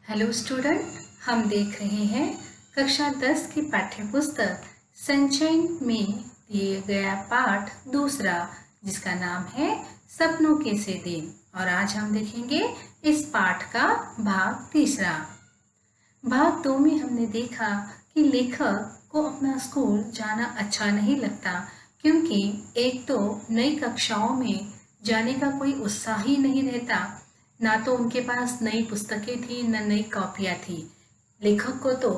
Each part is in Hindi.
हेलो स्टूडेंट, हम देख रहे हैं कक्षा 10 की पाठ्य पुस्तक सनशाइन में दिए गया पाठ दूसरा, जिसका नाम है सपनों के से दिन। और आज हम देखेंगे इस पाठ का भाग तीसरा। भाग 2 में हमने देखा कि लेखक को अपना स्कूल जाना अच्छा नहीं लगता, क्योंकि एक तो नई कक्षाओं में जाने का कोई उत्साह ही नहीं रहता। ना तो उनके पास नई पुस्तकें थी, न नई कॉपियाँ थी। लेखक को तो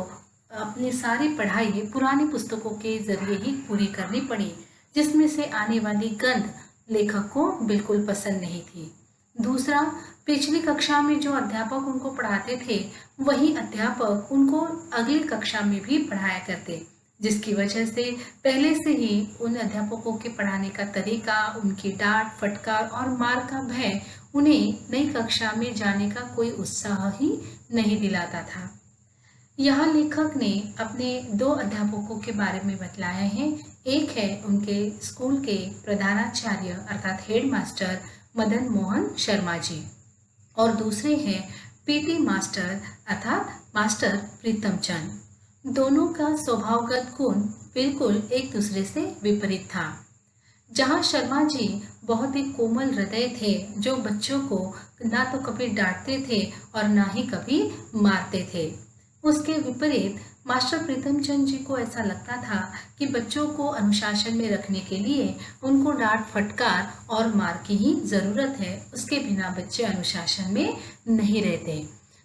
अपनी सारी पढ़ाई पुरानी पुस्तकों के जरिए ही पूरी करनी पड़ी, जिसमें से आने वाली गंध लेखक को बिल्कुल पसंद नहीं थी। दूसरा, पिछली कक्षा में जो अध्यापक उनको पढ़ाते थे, वही अध्यापक उनको अगली कक्षा में भी पढ़ाया करते, जिसकी वजह से पहले से ही उन अध्यापकों के पढ़ाने का तरीका, उनकी डांट फटकार और मार का भय उन्हें नई कक्षा में जाने का कोई उत्साह ही नहीं दिलाता था। यहाँ लेखक ने अपने 2 अध्यापकों के बारे में बतलाया है। एक है उनके स्कूल के प्रधानाचार्य अर्थात हेडमास्टर मदन मोहन शर्मा जी, और दूसरे हैं पीटी मास्टर अर्थात मास्टर प्रीतम चंद। दोनों का स्वभावगत गुण बिल्कुल एक दूसरे से विपरीत था। जहाँ शर्मा जी बहुत ही कोमल हृदय थे, जो बच्चों को ना तो कभी डांटते थे और ना ही कभी मारते थे, उसके विपरीत मास्टर प्रीतम चंद जी को ऐसा लगता था कि बच्चों को अनुशासन में रखने के लिए उनको डांट फटकार और मार की ही ज़रूरत है, उसके बिना बच्चे अनुशासन में नहीं रहते।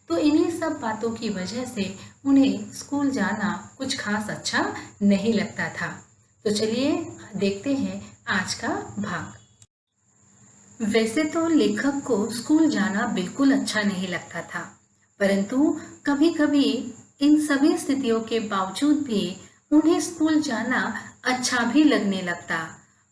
तो इन्हीं सब बातों की वजह से उन्हें स्कूल जाना कुछ खास अच्छा नहीं लगता था। तो चलिए देखते हैं आज का भाग। वैसे तो लेखक को स्कूल जाना बिल्कुल अच्छा नहीं लगता था, परंतु कभी कभी इन सभी स्थितियों के बावजूद भी उन्हें स्कूल जाना अच्छा भी लगने लगता।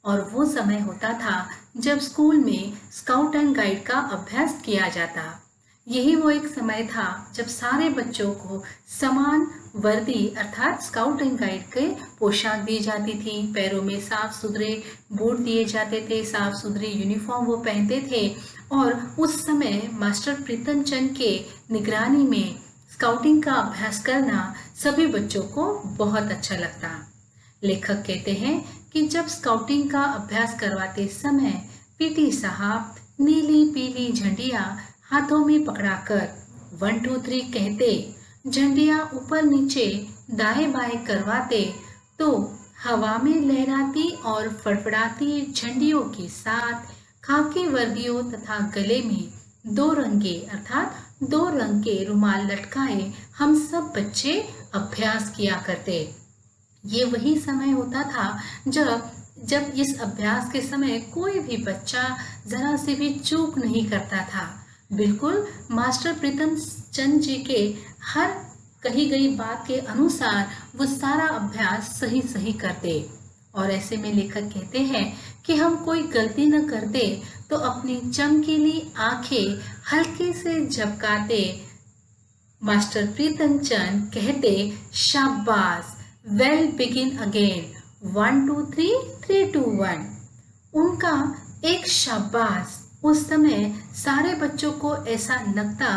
और वो समय होता था जब स्कूल में स्काउट एंड गाइड का अभ्यास किया जाता। यही वो एक समय था जब सारे बच्चों को समान वर्दी अर्थात स्काउट एंड गाइड के पोशाक दी जाती थी, पैरों में साफ सुथरे बूट दिए जाते थे, साफ सुथरी यूनिफॉर्म वो पहनते थे। और उस समय मास्टर प्रीतम चंद के निगरानी में स्काउटिंग का अभ्यास करना सभी बच्चों को बहुत अच्छा लगता। लेखक कहते हैं कि जब स्काउटिंग का अभ्यास करवाते समय पीटी साहब नीली पीली झंडियाँ हाथों में पकड़ाकर 1 2 3 कहते, झंडियाँ ऊपर नीचे दाएं बाएं करवाते, तो हवा में लहराती और फड़फड़ाती झंडियों के साथ खाकी वर्दियों तथा गले में 2 रंगे अर्थात 2 रंग के रुमाल लटकाए हम सब बच्चे अभ्यास किया करते। ये वही समय होता था जब इस अभ्यास के समय कोई भी बच्चा जरा से भी चूक नहीं करता था। बिल्कुल मास्टर प्रीतम चंद जी के हर कही गई बात के अनुसार वो सारा अभ्यास सही सही करते। और ऐसे में लेखक कहते हैं कि हम कोई गलती न करते तो अपनी चमकीली आंखें हल्के से झपकाते। मास्टर प्रीतम चंद कहते, शाबाश, वेल बिगिन अगेन, 1 2 3 3 2 1। उनका एक शाबाश उस समय सारे बच्चों को ऐसा लगता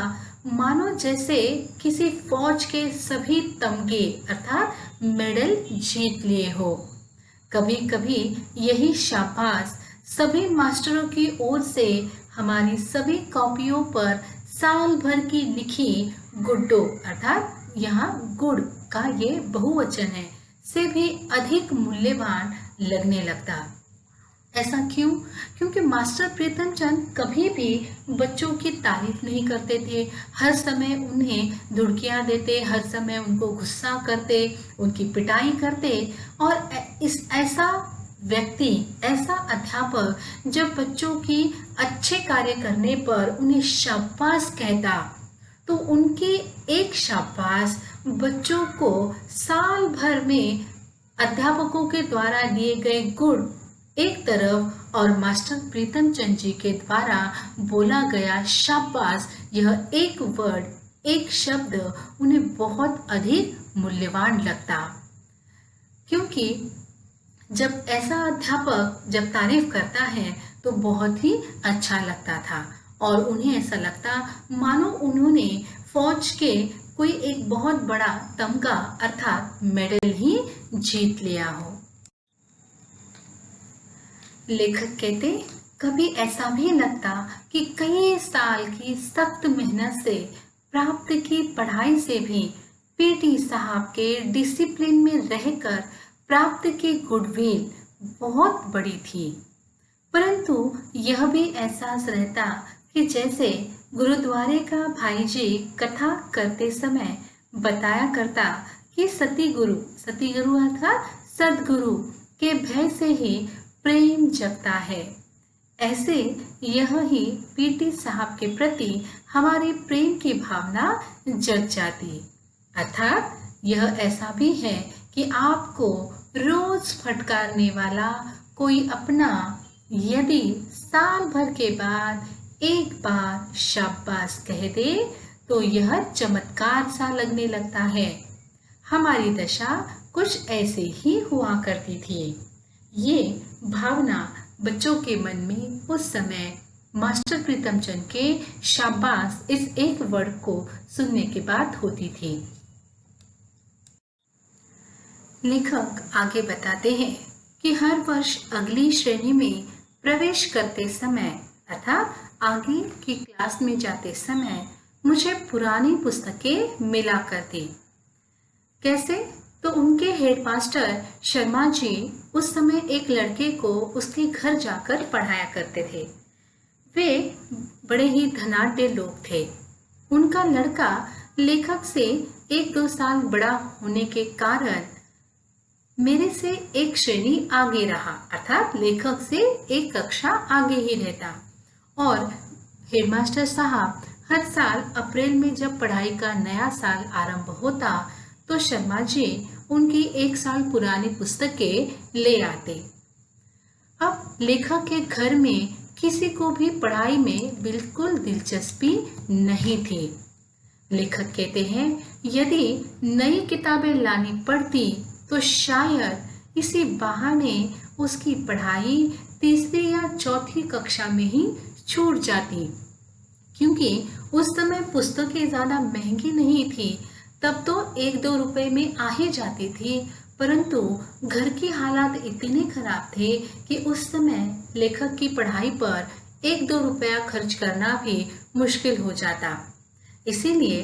मानो जैसे किसी फौज के सभी तमगे अर्थात मेडल जीत लिए हो। कभी कभी यही शाबाश सभी मास्टरों की ओर से हमारी सभी कॉपियों पर साल भर की लिखी गुड्डो अर्थात यहाँ गुड़ का ये बहुवचन है से भी अधिक मूल्यवान लगने लगता। ऐसा क्यों? क्योंकि मास्टर प्रीतम चंद कभी भी बच्चों की तारीफ नहीं करते थे, हर समय उन्हें धुड़कियाँ देते, हर समय उनको गुस्सा करते, उनकी पिटाई करते। और ऐसा व्यक्ति, ऐसा अध्यापक जब बच्चों की अच्छे कार्य करने पर उन्हें शाबाश कहता, तो उनकी एक शाबाश बच्चों को साल भर में अध्यापकों के द्वारा दिए गए गुण एक तरफ और मास्टर प्रीतम चंद जी के द्वारा बोला गया शाबाश, यह एक वर्ड, एक शब्द उन्हें बहुत अधिक मूल्यवान लगता। क्योंकि जब ऐसा अध्यापक जब तारीफ करता है तो बहुत ही अच्छा लगता था और उन्हें ऐसा लगता मानो उन्होंने फौज के कोई एक बहुत बड़ा तमगा अर्थात मेडल ही जीत लिया हो। लेखक कहते, कभी ऐसा भी लगता कि कई साल की सख्त मेहनत से प्राप्त की पढ़ाई से भी पीटी साहब के डिसिप्लिन में रहकर प्राप्त की गुडविल बहुत बड़ी थी। परंतु यह भी एहसास रहता कि जैसे गुरुद्वारे का भाई जी कथा करते समय बताया करता कि सती गुरु अर्थात सदगुरु के भय से ही प्रेम जगता है, ऐसे यह ही पीटी साहब के प्रति हमारी प्रेम की भावना जग जाती। अर्थात यह ऐसा भी है कि आपको रोज फटकारने वाला कोई अपना यदि साल भर के बाद एक बार शाबाश कह दे तो यह चमत्कार सा लगने लगता है। हमारी दशा कुछ ऐसे ही हुआ करती थी। ये भावना बच्चों के मन में उस समय मास्टर प्रीतम चंद के शाबाश इस एक वर्ड को सुनने के बाद होती थी। लेखक आगे बताते हैं कि हर वर्ष अगली श्रेणी में प्रवेश करते समय अर्थात आगे की क्लास में जाते समय मुझे पुरानी पुस्तकें मिला करती। कैसे? तो उनके हेडमास्टर शर्मा जी उस समय एक लड़के को उसके घर जाकर पढ़ाया करते थे। वे बड़े ही धनाढ्य लोग थे। उनका लड़का लेखक से 1-2 साल बड़ा होने के कारण मेरे से एक श्रेणी आगे रहा, अर्थात लेखक से एक कक्षा आगे ही रहता। और हेडमास्टर साहब हर साल अप्रैल में जब पढ़ाई का नया साल आरंभ होता तो शर्मा जी उनकी 1 साल पुरानी पुस्तकें ले आते। अब लेखक के घर में किसी को भी पढ़ाई में बिल्कुल दिलचस्पी नहीं थी। लेखक कहते हैं, यदि नई किताबें लानी पड़ती तो शायद इसी बहाने उसकी पढ़ाई 3री या 4थी कक्षा में ही छूट जाती, क्योंकि उस समय पुस्तकें ज़्यादा महंगी नहीं थी। तब तो 1-2 रुपए में आ ही जाती थी, परंतु घर की हालात इतने खराब थे कि उस समय लेखक की पढ़ाई पर 1-2 रुपया खर्च करना भी मुश्किल हो जाता। इसीलिए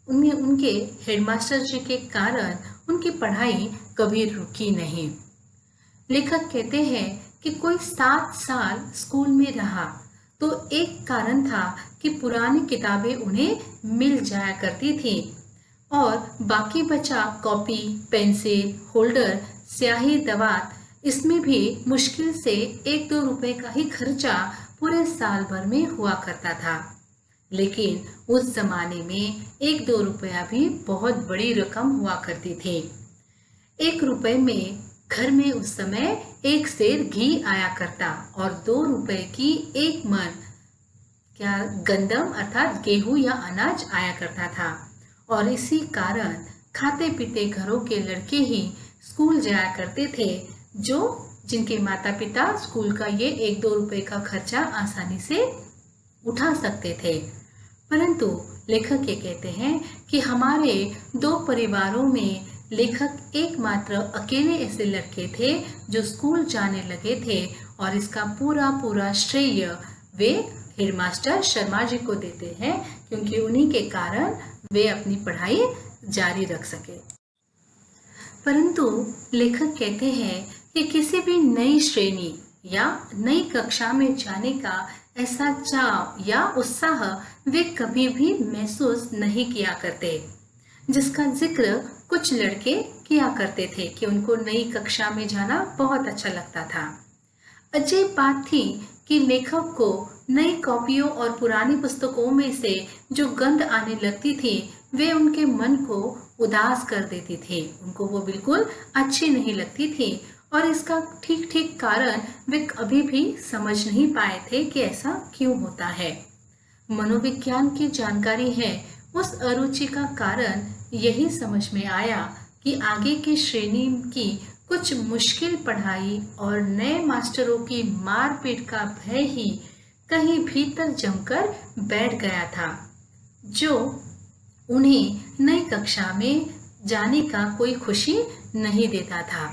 उनके हेडमास्टर जी के कारण उनकी पढ़ाई कभी रुकी नहीं। लेखक कहते हैं कि कोई 7 साल स्कूल में रहा तो एक कारण था कि पुरानी किताबें उन्हें मिल जाया करती थी और बाकी बचा कॉपी, पेंसिल, होल्डर, स्याही, दवात, इसमें भी मुश्किल से 1-2 रुपए का ही खर्चा पूरे साल भर में हुआ करता था। लेकिन उस जमाने में 1-2 रुपया भी बहुत बड़ी रकम हुआ करती थी। 1 रुपए में घर में उस समय 1 सेर घी आया करता और 2 रुपए की 1 मन गंदम अर्थात गेहूं या अनाज आया करता था। और इसी कारण खाते पीते घरों के लड़के ही स्कूल जाया करते थे, जिनके माता पिता स्कूल का ये 1-2 रुपए का खर्चा आसानी से उठा सकते थे। परंतु लेखक ये कहते हैं कि हमारे 2 परिवारों में लेखक एकमात्र अकेले ऐसे लड़के थे जो स्कूल जाने लगे थे और इसका पूरा श्रेय वे हेडमास्टर शर्मा जी को देते हैं, क्योंकि उन्हीं के कारण वे अपनी पढ़ाई जारी रख सके। परंतु लेखक कहते हैं कि किसी भी नई श्रेणी या नई कक्षा में जाने का ऐसा चाव या उत्साह वे कभी भी महसूस नहीं किया करते, जिसका जिक्र कुछ लड़के किया करते थे कि उनको नई कक्षा में जाना बहुत अच्छा लगता था। अजीब बात थी कि लेखक को नई कॉपियों और पुरानी पुस्तकों में से जो गंध आने लगती थी वे उनके मन को उदास कर देती थी, उनको वो बिल्कुल अच्छी नहीं लगती थी और इसका ठीक कारण वे कभी भी समझ नहीं पाए थे कि ऐसा क्यों होता है। मनोविज्ञान की जानकारी है, उस अरुचि का कारण यही समझ में आया कि आगे की श्रेणी की कुछ मुश्किल पढ़ाई और नए मास्टरों की मारपीट का भय ही कहीं भीतर जमकर बैठ गया था, जो उन्हें नई कक्षा में जाने का कोई खुशी नहीं देता था।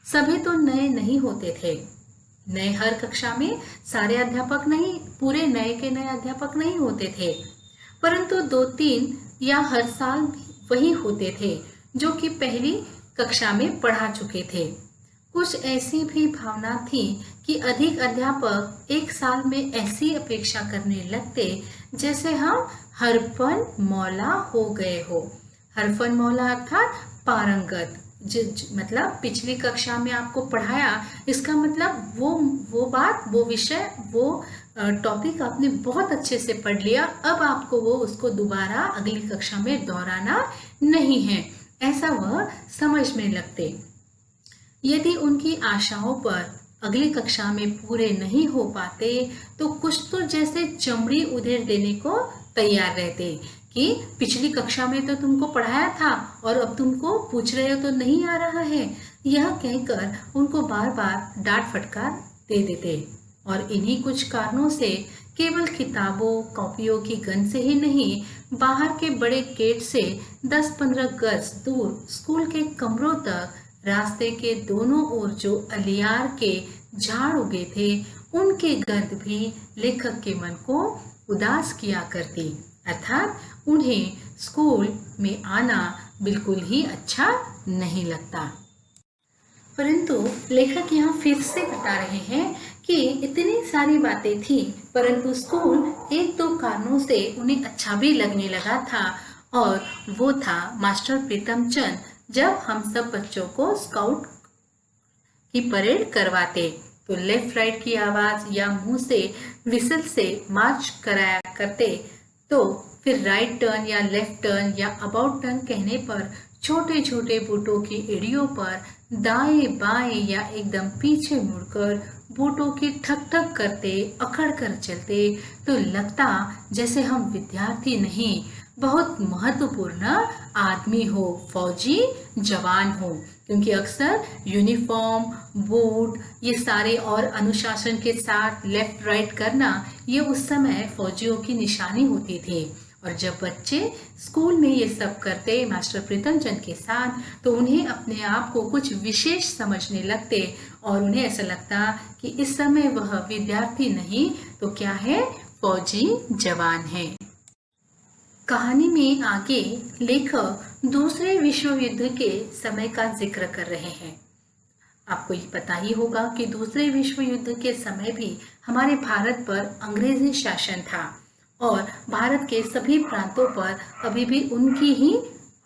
सभी तो नए नहीं होते थे। नए हर कक्षा में सारे अध्यापक नहीं, पूरे नए के नए अध्यापक नहीं होते थे, परंतु दो तीन या हर साल वही होते थे जो कि पहली कक्षा में पढ़ा चुके थे। कुछ ऐसी भी भावना थी कि अधिक अध्यापक एक साल में ऐसी अपेक्षा करने लगते जैसे हम हरफन मौला हो गए हो। हरफन मौला अर्थात पारंगत। मतलब पिछली कक्षा में आपको पढ़ाया, इसका मतलब वो बात, वो विषय, वो टॉपिक आपने बहुत अच्छे से पढ़ लिया, अब आपको वो उसको दोबारा अगली कक्षा में दोहराना नहीं है, ऐसा वह समझने लगते। यदि उनकी आशाओं पर अगली कक्षा में पूरे नहीं हो पाते तो कुछ तो जैसे चमड़ी उधेड़ देने को तैयार रहते कि पिछली कक्षा में तो तुमको पढ़ाया था और अब तुमको पूछ रहे हो तो नहीं आ रहा है। यह कहकर उनको बार बार डांट फटकार दे देते। और इन्हीं कुछ कारणों से केवल किताबों कॉपियों की गंध से ही नहीं, बाहर के बड़े गेट से 10-15 गज दूर स्कूल के कमरों तक रास्ते के दोनों ओर जो अलियार के झाड़ उगे थे, उनकी गंध भी लेखक के मन को उदास किया करती, अर्थात उन्हें स्कूल में आना बिल्कुल ही अच्छा नहीं लगता। परंतु लेखक यहाँ फिर से बता रहे हैं कि इतनी सारी बातें थी, परंतु स्कूल एक दो कारणों से उन्हें अच्छा भी लगने लगा था, और वो था मास्टर प्रीतम चंद जब हम सब बच्चों को स्काउट की परेड करवाते तो लेफ्ट राइट की आवाज या मुंह से विसल से मार्च कराया करते, तो फिर राइट टर्न या लेफ्ट टर्न या अबाउट टर्न कहने पर छोटे छोटे बूटों की एड़ियों पर दाएं बाएं या एकदम पीछे मुड़कर बूटों की ठक ठक करते अकड़ कर चलते तो लगता जैसे हम विद्यार्थी नहीं, बहुत महत्वपूर्ण आदमी हो, फौजी जवान हो। क्योंकि अक्सर यूनिफॉर्म, बूट, ये सारे और अनुशासन के साथ लेफ्ट राइट करना ये उस समय फौजियों की निशानी होती थी। और जब बच्चे स्कूल में ये सब करते मास्टर प्रीतम चंद के साथ, तो उन्हें अपने आप को कुछ विशेष समझने लगते और उन्हें ऐसा लगता कि इस समय वह विद्यार्थी नहीं तो क्या है, फौजी जवान है। कहानी में आगे लेखक दूसरे विश्व युद्ध के समय का जिक्र कर रहे हैं। आपको ये पता ही होगा कि दूसरे विश्व युद्ध के समय भी हमारे भारत पर अंग्रेजी शासन था और भारत के सभी प्रांतों पर अभी भी उनकी ही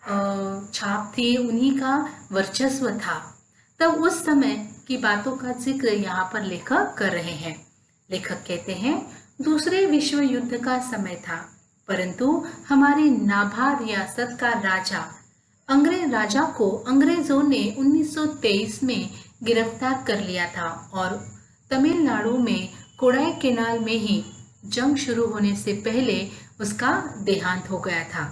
छाप थी, उन्हीं का वर्चस्व था। तब उस समय की बातों का जिक्र यहाँ पर लेखक कर रहे हैं। लेखक कहते हैं, दूसरे विश्व युद्ध का समय था, परंतु हमारी नाभा रियासत का राजा अंग्रेज राजा को अंग्रेजों ने 1923 में गिरफ्तार कर लिया था और तमिलनाडु में कोडाई केनाल में ही जंग शुरू होने से पहले उसका देहांत हो गया था।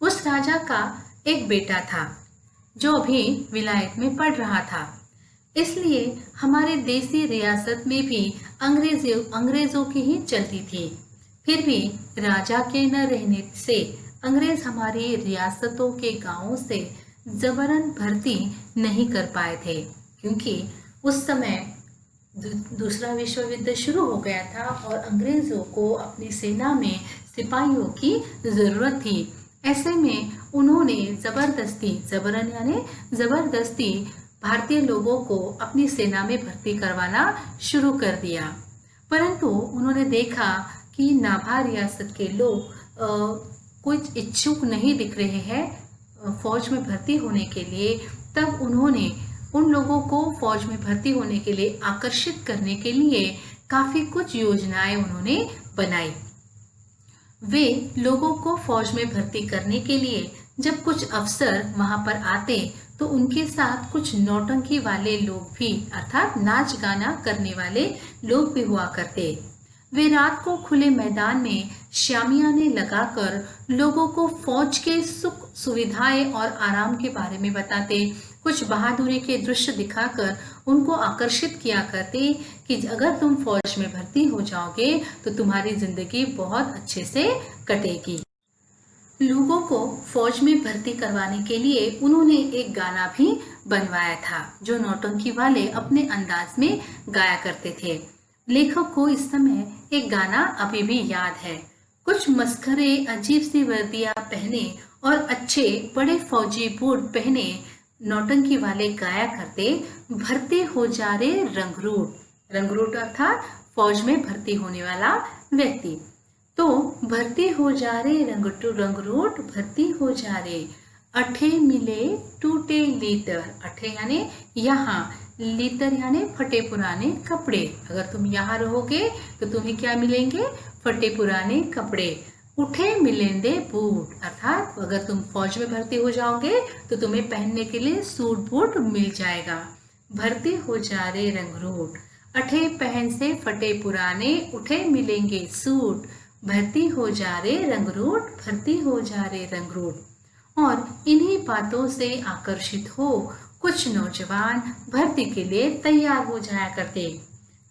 उस राजा का एक बेटा था जो अभी विलायत में पढ़ रहा था, इसलिए हमारे देसी रियासत में भी अंग्रेजों की ही चलती थी। फिर भी राजा के न रहने से अंग्रेज हमारी रियासतों के गांवों से जबरन भर्ती नहीं कर पाए थे, क्योंकि उस समय दूसरा विश्व युद्ध शुरू हो गया था और अंग्रेजों को अपनी सेना में सिपाहियों की जरूरत थी। ऐसे में उन्होंने जबरन यानी जबरदस्ती भारतीय लोगों को अपनी सेना में भर्ती करवाना शुरू कर दिया। परंतु उन्होंने देखा कि नाभा रियासत के लोग कुछ इच्छुक नहीं दिख रहे हैं फौज में भर्ती होने के लिए। तब उन्होंने उन लोगों को फौज में भर्ती होने के लिए आकर्षित करने के लिए काफी कुछ योजनाएं उन्होंने बनाई। वे लोगों को फौज में भर्ती करने के लिए जब कुछ अफसर वहां पर आते तो उनके साथ कुछ नौटंकी वाले लोग भी, अर्थात नाच गाना करने वाले लोग भी हुआ करते। वे रात को खुले मैदान में शामियाने लगाकर लोगों को फौज के सुख सुविधाएं और आराम के बारे में बताते, कुछ बहादुरी के दृश्य दिखाकर उनको आकर्षित किया करते कि अगर तुम फौज में भर्ती हो जाओगे तो तुम्हारी जिंदगी बहुत अच्छे से कटेगी। लोगों को फौज में भर्ती करवाने के लिए उन्होंने एक गाना भी बनवाया था जो नौटंकी वाले अपने अंदाज में गाया करते थे। लेखक को इस समय एक गाना अभी भी याद है। कुछ मस्खरे अजीब सी वर्दियां पहने और अच्छे बड़े फौजी बूट पहने नौटंकी वाले गाया करते, भर्ती हो जा रे रंगरूट। रंगरूट अर्थात फौज में भर्ती होने वाला व्यक्ति। तो भर्ती हो जा रे रंगरूट, भर्ती हो जा रे, अठे मिले टूटे लीतर। अठे यानी यहाँ, लीतर यानी फटे पुराने कपड़े। अगर तुम यहाँ रहोगे तो तुम्हें क्या मिलेंगे? फटे पुराने कपड़े। उठे मिलेंगे बूट, अर्थात अगर तुम फौज में भर्ती हो जाओगे तो तुम्हें पहनने के लिए सूट बूट मिल जाएगा। भर्ती हो जा रे रंगरूट, अठे पहन से फटे पुराने, उठे मिलेंगे सूट, भर्ती हो जा रे रंगरूट, भर्ती हो जा रे रंगरूट। और इन्हीं बातों से आकर्षित हो कुछ नौजवान भर्ती के लिए तैयार हो जाया करते।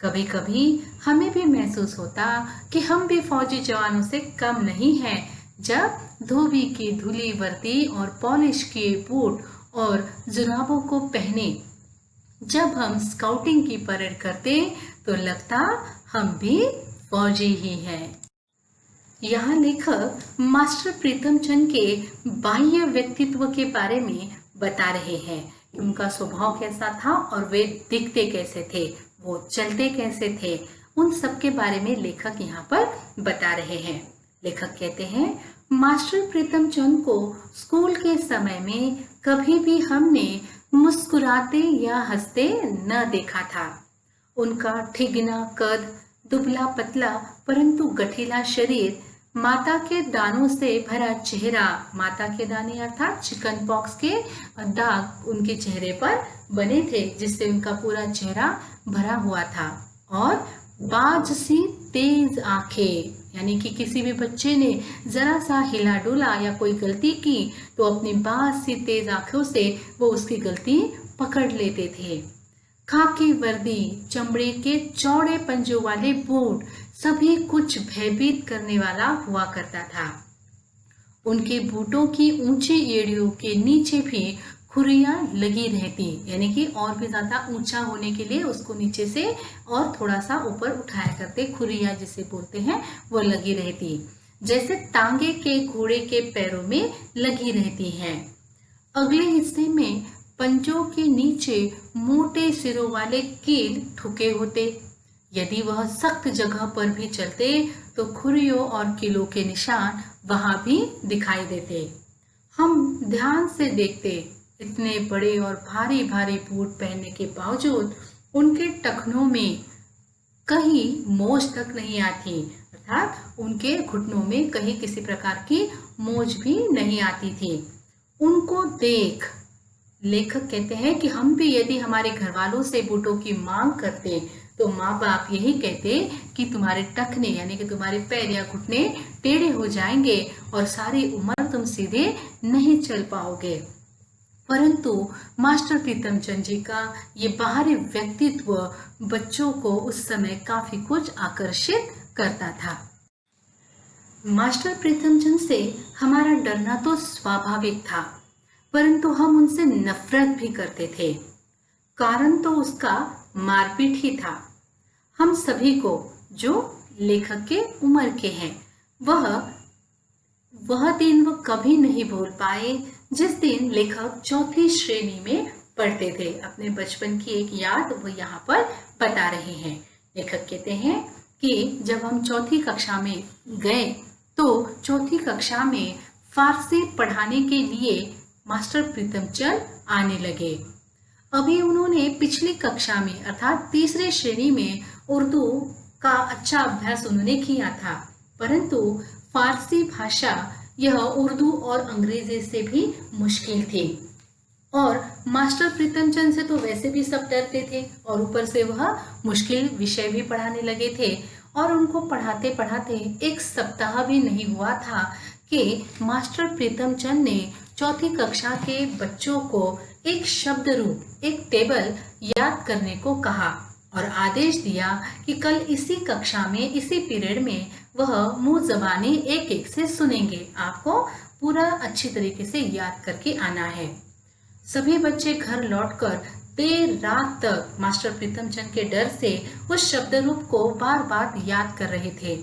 कभी कभी हमें भी महसूस होता कि हम भी फौजी जवानों से कम नहीं हैं, जब धोबी की धुली वर्दी और पॉलिश किए बूट और जुराबों को पहने जब हम स्काउटिंग की परेड करते तो लगता हम भी फौजी ही हैं। यहाँ लेखक मास्टर प्रीतम चंद के बाह्य व्यक्तित्व के बारे में बता रहे हैं कि उनका स्वभाव कैसा था और वे दिखते कैसे थे, वो चलते कैसे थे, उन सब के बारे में लेखक यहाँ पर बता रहे हैं। लेखक कहते हैं, मास्टर प्रीतम चंद को स्कूल के समय में कभी भी हमने मुस्कुराते या हंसते न देखा था। उनका ठिगना कद, दुबला पतला परंतु गठीला शरीर, माता के दानों से भरा चेहरा, माता के दाने अर्थात चिकन पॉक्स के दाग उनके चेहरे पर बने थे जिससे उनका पूरा चेहरा भरा हुआ था, और बाज सी तेज आंखें, यानी कि किसी भी बच्चे ने जरा सा हिला डुला या कोई गलती की तो अपनी बाज सी तेज आंखों से वो उसकी गलती पकड़ लेते थे। खाकी वर्दी, चमड़े के चौड़े पंजों वाले बूट, सभी कुछ भयभीत करने वाला हुआ करता था। उनके बूटों की ऊंची एड़ियों के नीचे भी खुरियां लगी रहती, यानी कि और भी ज्यादा ऊंचा होने के लिए उसको नीचे से और थोड़ा सा ऊपर उठाया करते, खुरियां जिसे बोलते हैं वो लगी रहती, जैसे टांगे के घोड़े के पैरों में लगी रहती हैं। अगले हिस्से में पंजों के नीचे मोटे सिरों वाले कील ठुके होते। यदि वह सख्त जगह पर भी चलते तो खुरियों और कीलों के निशान वहां भी दिखाई देते। हम ध्यान से देखते, इतने बड़े और भारी भारी बूट पहनने के बावजूद उनके टखनों में कहीं मोच तक नहीं आती, अर्थात उनके घुटनों में कहीं किसी प्रकार की मोच भी नहीं आती थी। उनको देख लेखक कहते हैं कि हम भी यदि हमारे घर वालों से बूटों की मांग करते तो माँ बाप यही कहते कि तुम्हारे टखने यानी कि तुम्हारे पैर या घुटने टेढ़े हो जाएंगे और सारी उम्र तुम सीधे नहीं चल पाओगे। परंतु मास्टर प्रीतम चंद जी का ये बाहरी व्यक्तित्व बच्चों को उस समय काफी कुछ आकर्षित करता था। मास्टर प्रीतम चंद से हमारा डरना तो स्वाभाविक था, परंतु हम उनसे नफरत भी करते थे। कारण तो उसका मारपीट ही था। हम सभी को जो लेखक के उम्र के हैं वह दिन वो कभी नहीं भूल पाए जिस दिन लेखक चौथी श्रेणी में पढ़ते थे। अपने बचपन की एक याद वो यहाँ पर बता रहे हैं। लेखक कहते हैं कि जब हम चौथी कक्षा में गए तो चौथी कक्षा में फारसी पढ़ाने के लिए मास्टर प्रीतम चंद आने लगे। अभी उन्होंने पिछली कक्षा में अर्थात तीसरे श्रेणी में उर्दू का अच्छा अभ्यास उन्होंने किया था, परंतु फारसी भाषा यह उर्दू और अंग्रेजी से भी मुश्किल थी और मास्टर प्रीतम चंद से तो वैसे भी सब डरते थे और ऊपर से वह मुश्किल विषय भी पढ़ाने लगे थे। और उनको पढ़ाते पढ़ाते एक सप्ताह भी नहीं हुआ था कि मास्टर प्रीतम चंद ने चौथी कक्षा के बच्चों को एक शब्द रूप, एक टेबल याद करने को कहा और आदेश दिया कि कल इसी कक्षा में इसी पीरियड में वह मुंह जबानी एक एक से सुनेंगे। आपको पूरा अच्छी तरीके से याद करके आना है। सभी बच्चे घर लौटकर देर रात तक मास्टर प्रीतम चंद के डर से उस शब्द रूप को बार बार याद कर रहे थे,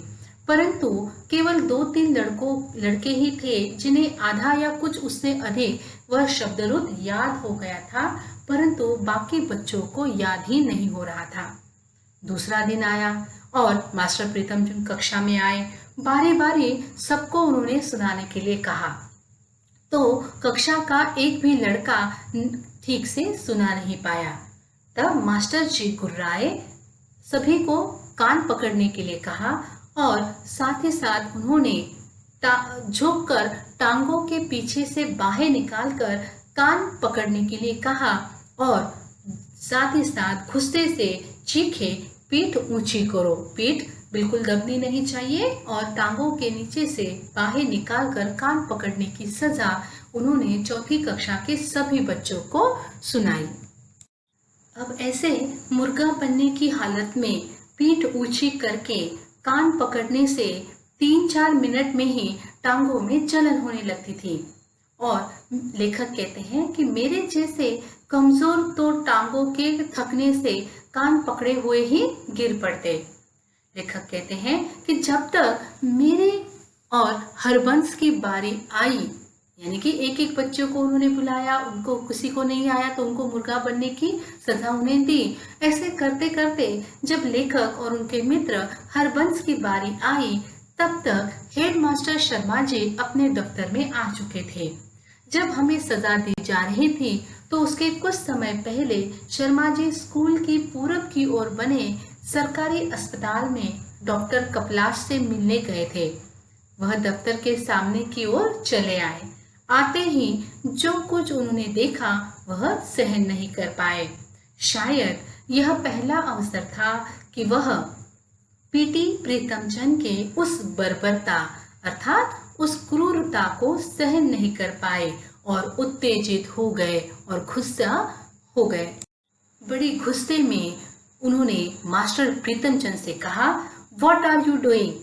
परंतु केवल 2-3 लड़के ही थे जिन्हें आधा या कुछ उससे अधिक वह शब्द रूप याद हो गया था, परंतु बाकी बच्चों को याद ही नहीं हो रहा था। दूसरा दिन आया और मास्टर प्रीतम चंद कक्षा में आए। बारी बारी सबको उन्होंने सुनाने के लिए कहा, तो कक्षा का एक भी लड़का ठीक से सुना नहीं पाया। तब मास्टर जी गुर्राए, सभी को कान पकड़ने के लिए कहा और साथ ही साथ उन्होंने झुककर टांगों के पीछे से बाहें निकालकर कान पकड़ने के लिए कहा और साथ ही साथ गुस्से से चीखे, पीठ ऊंची करो। पीठ बिल्कुल दबनी नहीं चाहिए और टांगों के नीचे से बाहें निकालकर कान पकड़ने की सजा उन्होंने चौथी कक्षा के सभी बच्चों को सुनाई। अब ऐसे मुर्गा बनने की हालत में पीठ ऊंची करके कान पकड़ने से 3-4 मिनट में ही टांगों में जलन होने लगती थी और लेखक कहते हैं कि मेरे जैसे कमजोर तो टांगों के थकने से कान पकड़े हुए ही गिर पड़ते। लेखक कहते हैं कि जब तक मेरे और हरबंस की बारी आई, यानी कि एक एक बच्चों को उन्होंने बुलाया, उनको किसी को नहीं आया तो उनको मुर्गा बनने की सजा उन्हें दी। ऐसे करते करते जब लेखक और उनके मित्र हरबंस की बारी आई, तब तक हेडमास्टर शर्मा जी अपने दफ्तर में आ चुके थे। जब हमें सजा दी जा रही थी तो उसके कुछ समय पहले शर्मा जी स्कूल की पूरब की ओर बने सरकारी अस्पताल में डॉक्टर कपलाश से मिलने गए थे। वह दफ्तर के सामने की ओर चले आए। आते ही जो कुछ उन्होंने देखा वह सहन नहीं कर पाए। शायद यह पहला अवसर था कि वह पीटी प्रीतम चंद के उस बर्बरता अर्थात उस क्रूरता को सहन नहीं कर पाए और उत्तेजित हो गए और गुस्सा हो गए। बड़ी गुस्से में उन्होंने मास्टर प्रीतम चंद से कहा, "What are you doing?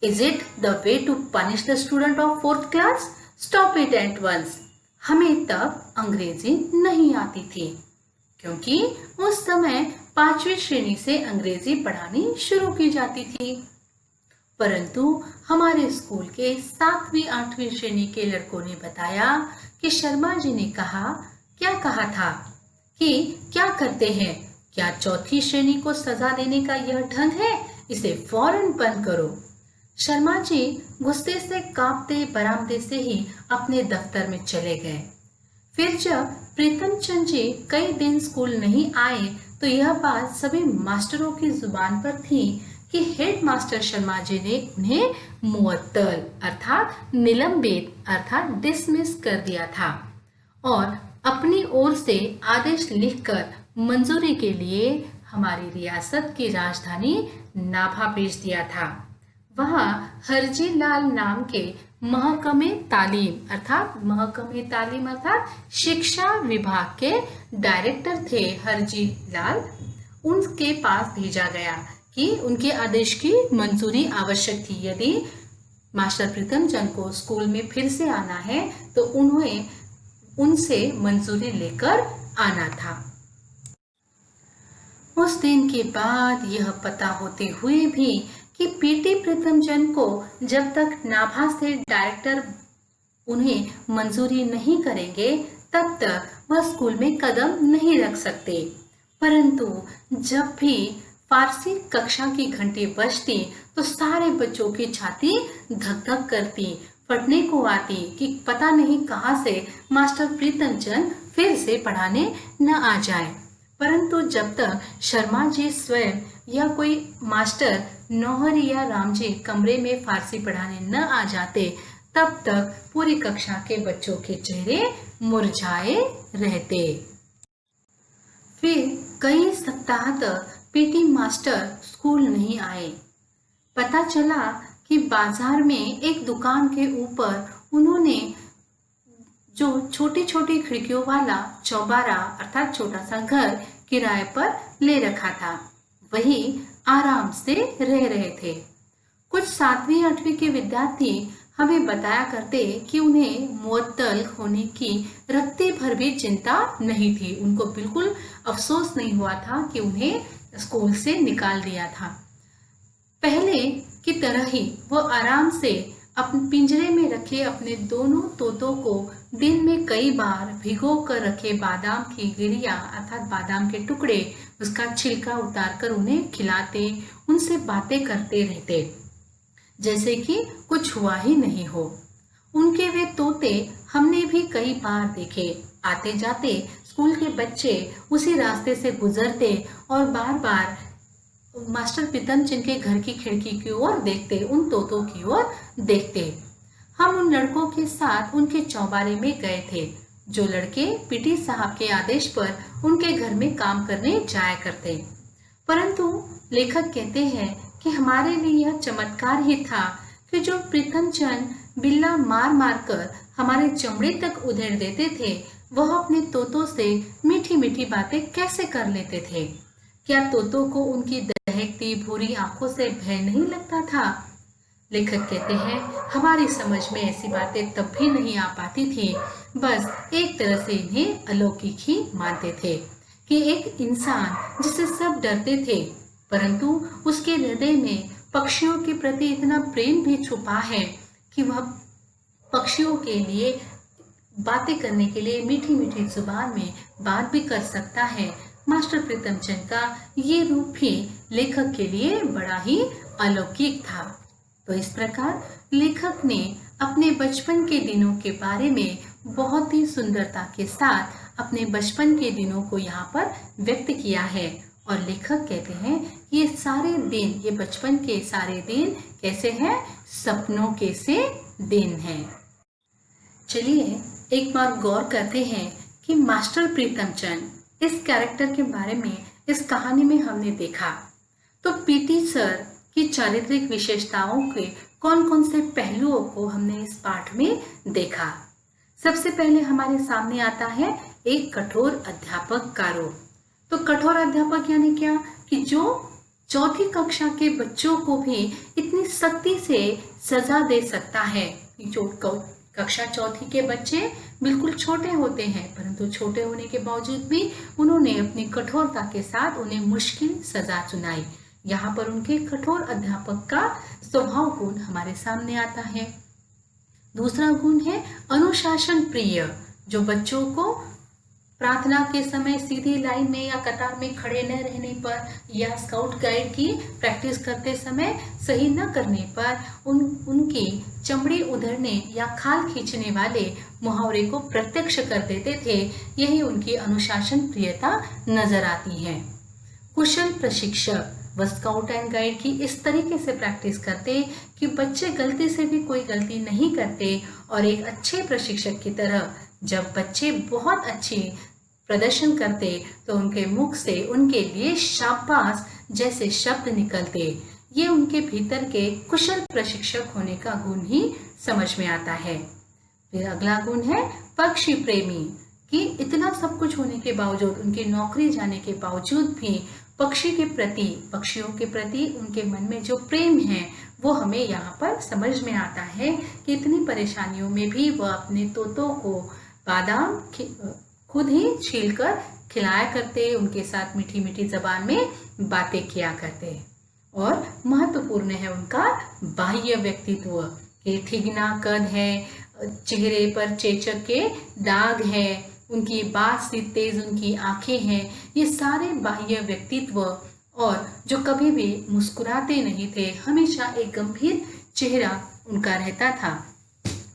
Is it the way to punish the student of 4th class? Stop it at once." हमें तब अंग्रेजी नहीं आती थी क्योंकि उस समय 5वीं श्रेणी से अंग्रेजी पढ़ानी शुरू की जाती थी, परंतु हमारे स्कूल के 7वीं 8वीं श्रेणी के लड़कों ने बताया कि शर्मा जी ने क्या कहा था कि क्या करते हैं, क्या चौथी श्रेणी को सजा देने का यह ढंग है, इसे फौरन बंद करो। शर्मा जी गुस्से से कांपते बरामदे से ही अपने दफ्तर में चले गए। फिर जब प्रीतम चंद जी कई दिन स्कूल नहीं आए तो यह बात सभी मास्टरों की जुबान पर थी कि हेड मास्टर शर्मा जी ने उन्हें मुअत्तल अर्थात निलंबित अर्थात डिसमिस कर दिया था और अपनी ओर से आदेश लिखकर मंजूरी के लिए हमारी रियासत की राजधानी नाभा भेज दिया था। वहाँ हरजी लाल नाम के महकमे तालीम अर्थात शिक्षा विभाग के डायरेक्टर थे हरजी लाल। उनके पास भेजा गया कि उनके आदेश की मंजूरी आवश्यक थी। यदि मास्टर प्रीतम चंद को स्कूल में फिर से आना है तो उन्हें उनसे मंजूरी लेकर आना था। उस दिन के बाद यह पता होते हुए भी कि पीटी प्रीतम चंद को जब तक नाभा से डायरेक्टर उन्हें मंजूरी नहीं करेंगे तब तक वह स्कूल में कदम नहीं रख सकते, परंतु जब भी फारसी कक्षा की घंटी बजती तो सारे बच्चों की छाती धक धक करती, फटने को आती कि पता नहीं कहां से मास्टर प्रीतम चंद फिर से पढ़ाने न आ जाए। परंतु जब तक शर्मा जी स्वयं या कोई मास्टर नौहरी या राम जी कमरे में फारसी पढ़ाने न आ जाते तब तक पूरी कक्षा के बच्चों के चेहरे मुरझाए रहते। फिर कई सप्ताह तक पीटी मास्टर स्कूल नहीं आए। पता चला कि बाजार में एक दुकान के ऊपर उन्होंने जो छोटी छोटी खिड़कियों वाला चौबारा अर्थात छोटा सा घर किराए पर ले रखा था, वही आराम से रह रहे थे। कुछ 7वीं 8वीं के विद्यार्थी हमें बताया करते कि उन्हें मुअत्तल होने की रत्ती भर भी चिंता नहीं थी। उनको बिल्कुल अफसोस नहीं हुआ था कि उन्हें स्कूल से निकाल दिया था। पहले की तरह ही वो आराम से अपने पिंजरे में रखे अपने दोनों तोतों को दिन में कई बार भिगो कर रखे बादाम की गिरिया अर्थात बादाम के टुकड़े उसका छिलका उतारकर उन्हें खिलाते, उनसे बातें करते रहते जैसे कि कुछ हुआ ही नहीं हो। उनके वे तोते हमने भी कई बार देखे। आते जाते स्कूल के बच्चे उसी रास्ते से गुजरते और बार बार मास्टर प्रीतमचंद के घर की खिड़की की ओर देखते, उन तोतों की ओर देखते। हम उन लड़कों के साथ उनके चौबारे में गए थे, जो लड़के पीटी साहब के आदेश पर उनके घर में काम करने जाया करते। परंतु लेखक कहते हैं कि हमारे लिए यह चमत्कार ही था कि जो प्रीतमचंद बिल्ला मार मार कर हमारे चमड़े तक उधेड़ देते थे, वह अपने तोतों से मीठी मीठी बातें कैसे कर लेते थे। क्या तोतों को उनकी दहकती भूरी आंखों से भय नहीं लगता था? लेखक कहते हैं हमारी समझ में ऐसी बातें तब भी नहीं आ पाती थी, बस एक तरह से इन्हें अलौकिक ही मानते थे कि एक इंसान जिसे सब डरते थे, परंतु उसके हृदय में पक्षियों के प्रति इतना प्रेम भी छुपा है कि वह पक्षियों के लिए बातें करने के लिए मीठी मीठी जुबान में बात भी कर सकता है। मास्टर प्रीतमचंद का ये रूप भी लेखक के लिए बड़ा ही अलौकिक था। तो इस प्रकार लेखक ने अपने बचपन के दिनों के बारे में बहुत ही सुंदरता के साथ अपने बचपन के दिनों को यहाँ पर व्यक्त किया है। और लेखक कहते हैं ये सारे दिन, ये बचपन के सारे दिन कैसे हैं? सपनों के से दिन हैं। चलिए एक बार गौर करते हैं कि मास्टर प्रीतमचंद इस कैरेक्टर के बारे में इस कहानी में हमने देखा तो पीटी सर की चारित्रिक विशेषताओं के कौन कौन से पहलुओं को हमने इस पाठ में देखा। सबसे पहले हमारे सामने आता है एक कठोर अध्यापक का रूप। तो कठोर अध्यापक यानी क्या कि जो चौथी कक्षा के बच्चों को भी इतनी सख्ती से सजा दे सकता है। जो कक्षा चौथी के बच्चे बिल्कुल छोटे होते हैं, परंतु छोटे होने के बावजूद भी उन्होंने अपनी कठोरता के साथ उन्हें मुश्किल सजा सुनाई। यहाँ पर उनके कठोर अध्यापक का स्वभाव गुण हमारे सामने आता है। दूसरा गुण है अनुशासन प्रिय, जो बच्चों को प्रार्थना के समय सीधी लाइन में या कतार में खड़े न रहने पर या स्काउट गाइड की प्रैक्टिस करते समय सही न करने पर उनकी चमड़ी उधरने या खाल खींचने वाले मुहावरे को प्रत्यक्ष कर देते थे। यही उनकी अनुशासन प्रियता नजर आती है। कुशल प्रशिक्षक, वह स्काउट एंड गाइड की इस तरीके से प्रैक्टिस करते कि बच्चे गलती से भी कोई गलती नहीं करते और एक अच्छे प्रशिक्षक की तरह जब बच्चे बहुत अच्छी प्रदर्शन करते तो उनके मुख से उनके लिए शाबाश जैसे शब्द निकलते। ये उनके भीतर के कुशल प्रशिक्षक होने का गुण ही समझ में आता है। फिर अगला गुण है पक्षी प्रेमी, कि इतना सब कुछ होने के बावजूद, उनकी नौकरी जाने के बावजूद भी पक्षियों के प्रति उनके मन में जो प्रेम है वो हमें यहाँ पर समझ में आता है कि इतनी परेशानियों में भी वह अपने तोतों को बादाम खुद ही छीलकर खिलाया करते, उनके साथ मीठी मीठी जबान में बातें किया करते। और महत्वपूर्ण है उनका बाह्य व्यक्तित्व, कि ठिगना कद है, चेहरे पर चेचक के दाग है, उनकी बात से तेज उनकी आंखें हैं। ये सारे बाह्य व्यक्तित्व, और जो कभी भी मुस्कुराते नहीं थे, हमेशा एक गंभीर चेहरा उनका रहता था।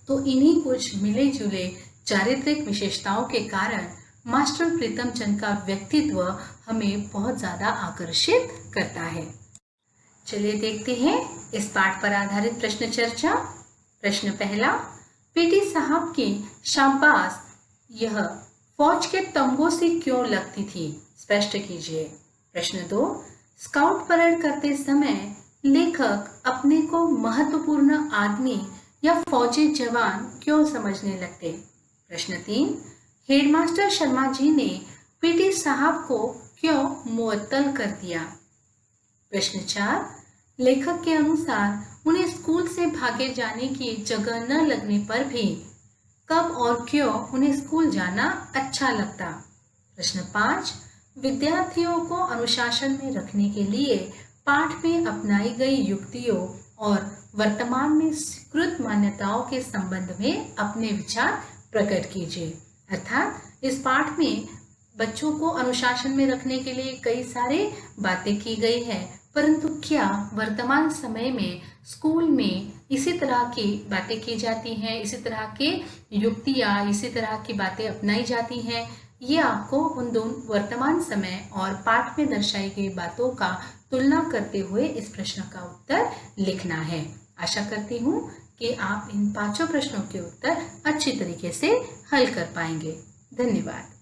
तो इन्हीं कुछ मिले जुले चारित्रिक विशेषताओं के कारण मास्टर प्रीतमचंद का व्यक्तित्व हमें बहुत ज्यादा आकर्षित करता है। चलिए देखते हैं इस पाठ पर आधारित प्रश्न चर्चा। प्रश्न पहला, पीटी साहब की शाबाश यह फौज के तंबू से क्यों लगती थी, स्पष्ट कीजिए। प्रश्न 2, स्काउट परेड करते समय लेखक अपने को महत्वपूर्ण आदमी या फौजी जवान क्यों समझने लगते। प्रश्न 3, हेडमास्टर शर्मा जी ने पीटी साहब को क्यों मुअत्तल कर दिया। प्रश्न 4, लेखक के अनुसार उन्हें स्कूल से भागे जाने की जगह न लगने पर भी कब और क्यों उन्हें स्कूल जाना अच्छा लगता। प्रश्न 5, विद्यार्थियों को अनुशासन में रखने के लिए पाठ में अपनाई गई युक्तियों और वर्तमान में स्वीकृत मान्यताओं के संबंध में अपने विचार प्रकट कीजिए। अर्थात इस पाठ में बच्चों को अनुशासन में रखने के लिए कई सारे बातें की गई है, परंतु क्या वर्तमान समय में स्कूल में इसी तरह की बातें की जाती हैं, इसी तरह के युक्तियाँ, इसी तरह की बातें अपनाई जाती हैं? ये आपको उन दोनों वर्तमान समय और पाठ में दर्शाई गई बातों का तुलना करते हुए इस प्रश्न का उत्तर लिखना है। आशा करती हूँ कि आप इन 5 प्रश्नों के उत्तर अच्छी तरीके से हल कर पाएंगे। धन्यवाद।